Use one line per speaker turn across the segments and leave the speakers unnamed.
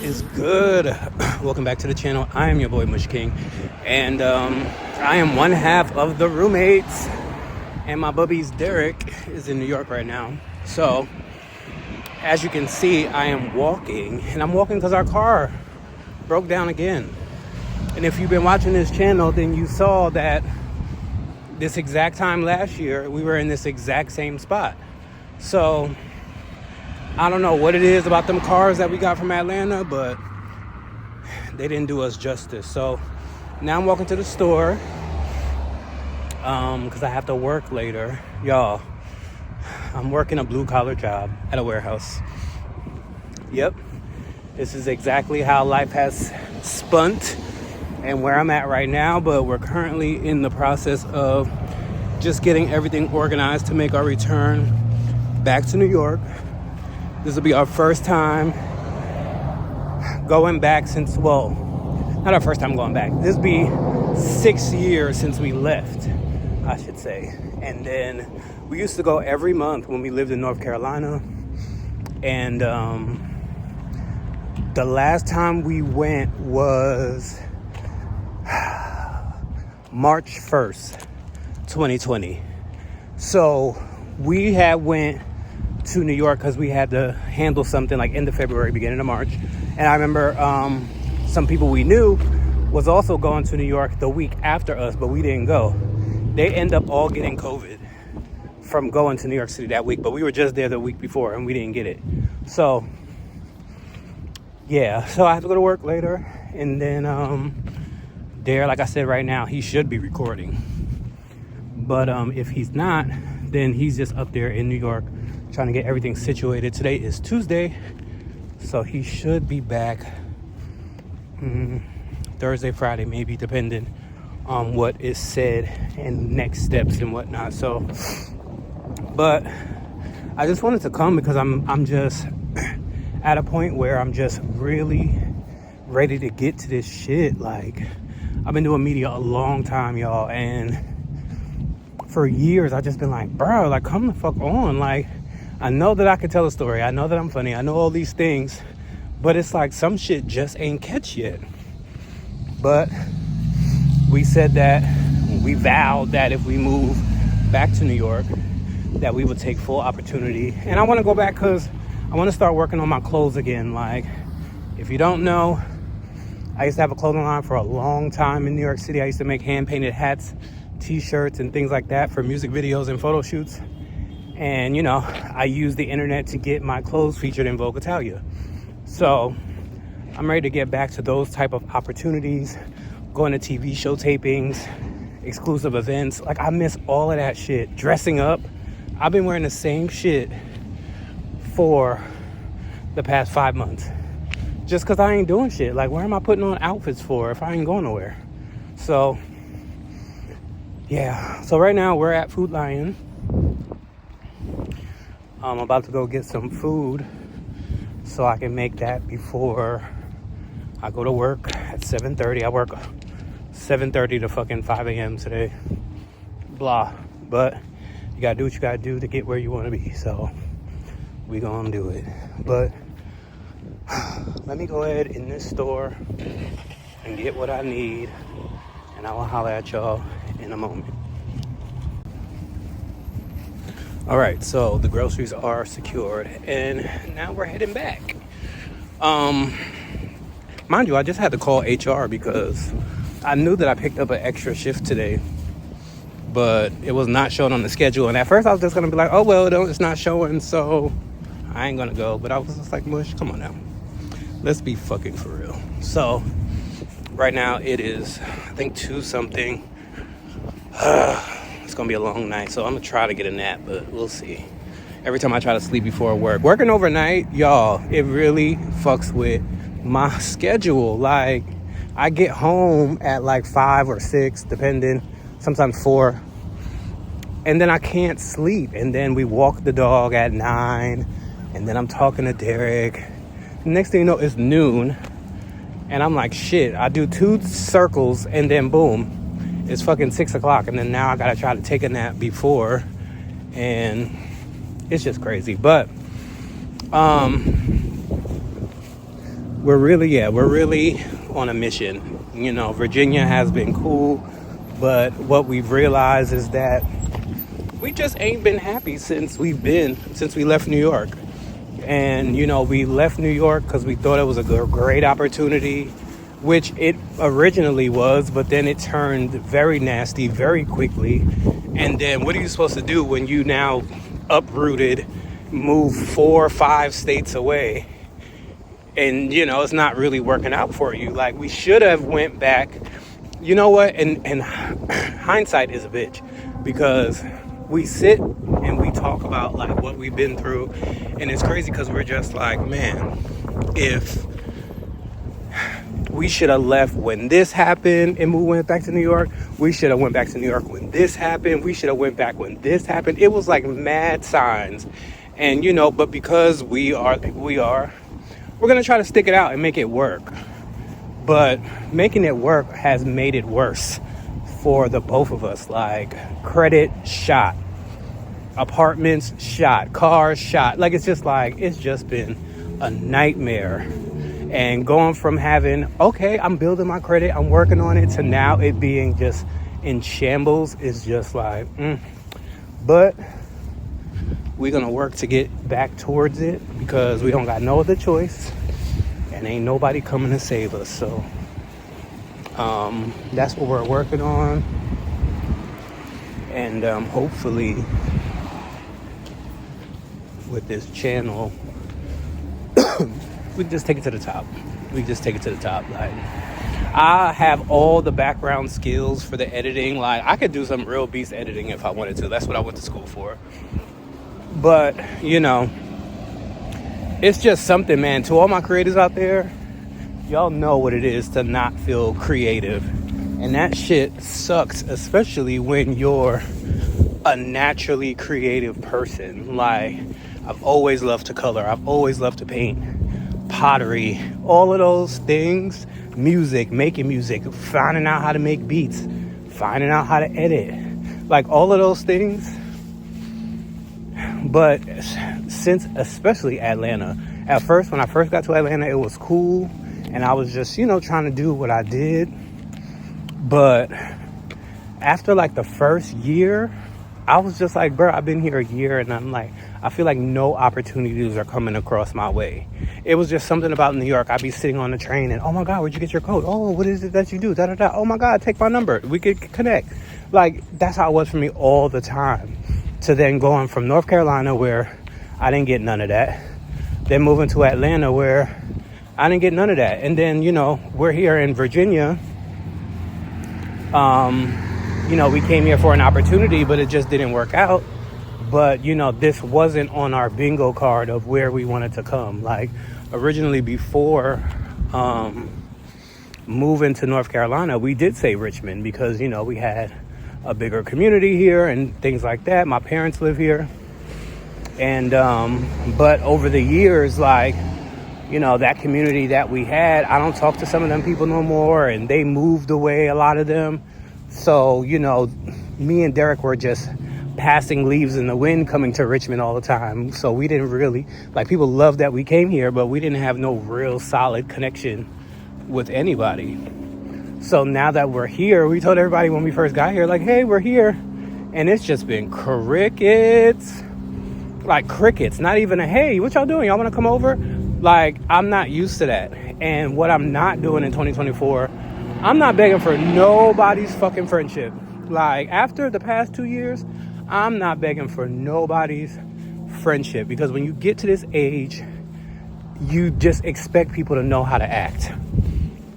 is good? Welcome back to the channel. I am your boy Mush King, and I am one half of the roommates, and my bubby's Derek is in New York right now. So as you can see, I am walking, and I'm walking because our car broke down again. And if you've been watching this channel, then you saw that this exact time last year we were in this exact same spot. So I don't know what it is about them cars that we got from Atlanta, but they didn't do us justice. So now I'm walking to the store because I have to work later. Y'all, I'm working a blue-collar job at a warehouse. Yep, this is exactly how life has spun and where I'm at right now, but we're currently in the process of just getting everything organized to make our return back to New York. This will be our first time going back since, well, not our first time going back. This will be 6 years since we left, I should say. And then we used to go every month when we lived in North Carolina. And the last time we went was March 1st, 2020. So we had went to New York because we had to handle something like end of February, beginning of March. And I remember some people we knew was also going to New York the week after us, but we didn't go. They end up all getting COVID from going to New York City that week, but we were just there the week before and we didn't get it. So yeah, so I have to go to work later. And then there, like I said, right now he should be recording, but if he's not, then he's just up there in New York trying to get everything situated. Today is Tuesday, so he should be back Thursday, Friday, maybe, depending on what is said and next steps and whatnot. So, but I just wanted to come because I'm just at a point where I'm just really ready to get to this shit. Like, I've been doing media a long time, y'all, and for years I've just been like, bro, like, come the fuck on. Like, I know that I can tell a story, I know that I'm funny, I know all these things, but it's like some shit just ain't catch yet. But we said that, we vowed that if we move back to New York, that we would take full opportunity. And I want to go back because I want to start working on my clothes again. Like, if you don't know, I used to have a clothing line for a long time in New York City. I used to make hand-painted hats, t-shirts, and things like that for music videos and photo shoots. And, you know, I use the internet to get my clothes featured in Vogue Italia. So I'm ready to get back to those type of opportunities, going to TV show tapings, exclusive events. Like, I miss all of that shit. Dressing up. I've been wearing the same shit for the past 5 months. Just because I ain't doing shit. Like, where am I putting on outfits for if I ain't going nowhere? So, yeah. So right now we're at Food Lion. I'm about to go get some food so I can make that before I go to work at 7:30. I work 7:30 to fucking 5 a.m. today. Blah. But you gotta do what you gotta do to get where you want to be. So we gonna do it. But let me go ahead in this store and get what I need, and I will holler at y'all in a moment. All right, so the groceries are secured, and now we're heading back. Mind you, I just had to call HR because I knew that I picked up an extra shift today, but it was not showing on the schedule. And at first I was just gonna be like, oh, well, it's not showing, so I ain't gonna go. But I was just like, Mush, come on now. Let's be fucking for real. So right now it is, I think, 2-something. It's gonna be a long night, so I'm gonna try to get a nap, but we'll see. Every time I try to sleep before work, working overnight, y'all, it really fucks with my schedule. Like, I get home at like 5 or 6, depending, sometimes 4, and then I can't sleep. And then we walk the dog at 9, and then I'm talking to Derek. Next thing you know, it's noon, and I'm like, shit, I do 2 circles, and then boom, it's fucking 6 o'clock, and then now I gotta try to take a nap before, and it's just crazy. But we're really on a mission. You know, Virginia has been cool, but what we've realized is that we just ain't been happy since we left New York. And, you know, we left New York because we thought it was a great opportunity, which it originally was, but then it turned very nasty very quickly. And then what are you supposed to do when you now uprooted, move 4 or 5 states away? And, you know, it's not really working out for you. Like, we should have went back. You know what? And hindsight is a bitch, because we sit and we talk about like what we've been through, and it's crazy because we're just like, man, if we should have left when this happened and we went back to New York, we should have went back to New York when this happened, we should have went back when this happened. It was like mad signs. And, you know, but because we're gonna try to stick it out and make it work. But making it work has made it worse for the both of us. Like, credit shot, apartments shot, cars shot. Like, it's just been a nightmare. And going from having, okay, I'm building my credit, I'm working on it, to now it being just in shambles is just like, But we're gonna work to get back towards it, because we don't got no other choice, and ain't nobody coming to save us. So that's what we're working on. And hopefully with this channel, we can just take it to the top. Like, I have all the background skills for the editing. Like, I could do some real beast editing if I wanted to. That's what I went to school for. But, you know, it's just something, man. To all my creators out there, y'all know what it is to not feel creative. And that shit sucks, especially when you're a naturally creative person. Like, I've always loved to color. I've always loved to paint, pottery, all of those things. Music, making music, finding out how to make beats, finding out how to edit. Like, all of those things. But since, especially Atlanta, at first, when I first got to Atlanta, it was cool. And I was just, you know, trying to do what I did. But after like the first year, I was just like, bro, I've been here a year, and I'm like, I feel like no opportunities are coming across my way. It was just something about New York. I'd be sitting on the train and, oh my God, where'd you get your coat? Oh, what is it that you do? Da da da. Oh my God, take my number. We could connect. Like, that's how it was for me all the time. To then going from North Carolina, where I didn't get none of that, then moving to Atlanta, where I didn't get none of that. And then, you know, we're here in Virginia. You know, we came here for an opportunity, but it just didn't work out. But, you know, this wasn't on our bingo card of where we wanted to come. Like, originally, before moving to North Carolina, we did say Richmond, because, you know, we had a bigger community here and things like that. My parents live here. And but over the years, like, you know, that community that we had, I don't talk to some of them people no more, and they moved away, a lot of them. So, you know, me and Derek were just passing leaves in the wind coming to Richmond all the time. So we didn't really, like, people loved that we came here, but we didn't have no real solid connection with anybody. So now that we're here, we told everybody when we first got here, like, hey, we're here. And it's just been crickets. Like, crickets. Not even a, hey, what y'all doing? Y'all want to come over? Like, I'm not used to that. And what I'm not doing in 2024, I'm not begging for nobody's fucking friendship. Like, after the past 2 years, I'm not begging for nobody's friendship. Because when you get to this age, you just expect people to know how to act.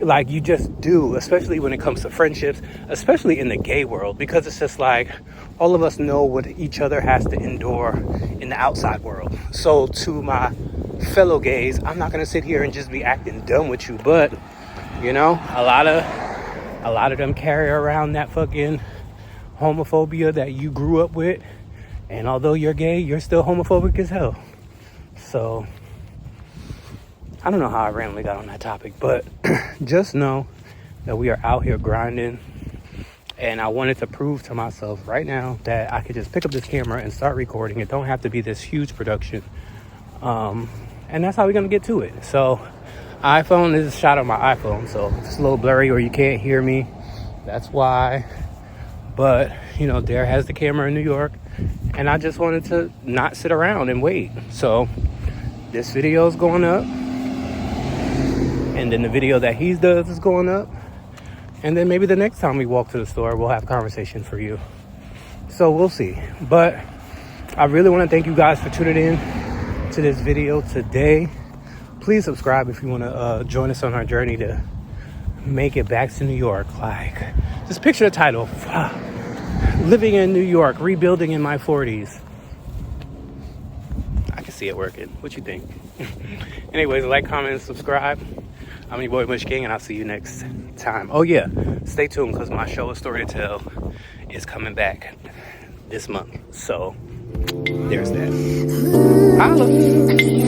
Like, you just do, especially when it comes to friendships, especially in the gay world. Because it's just like, all of us know what each other has to endure in the outside world. So to my fellow gays, I'm not going to sit here and just be acting dumb with you. But, you know, a lot of them carry around that fucking homophobia that you grew up with. And although you're gay, you're still homophobic as hell. So I don't know how I randomly got on that topic, but just know that we are out here grinding. And I wanted to prove to myself right now that I could just pick up this camera and start recording. It don't have to be this huge production. And that's how we're going to get to it. So iPhone. This is a shot of my iPhone, so if it's a little blurry or you can't hear me, that's why. But, you know, Derr has the camera in New York, and I just wanted to not sit around and wait. So this video is going up, and then the video that he does is going up, and then maybe the next time we walk to the store, we'll have a conversation for you. So we'll see. But I really want to thank you guys for tuning in to this video today. Please subscribe if you want to join us on our journey to make it back to New York. Like, just picture the title: Living in New York, Rebuilding in My 40s. I can see it working. What you think? Anyways, like, comment, and subscribe. I'm your boy Mush King, and I'll see you next time. Oh yeah, stay tuned, because my show, A Story to Tell, is coming back this month. So there's that. Holla.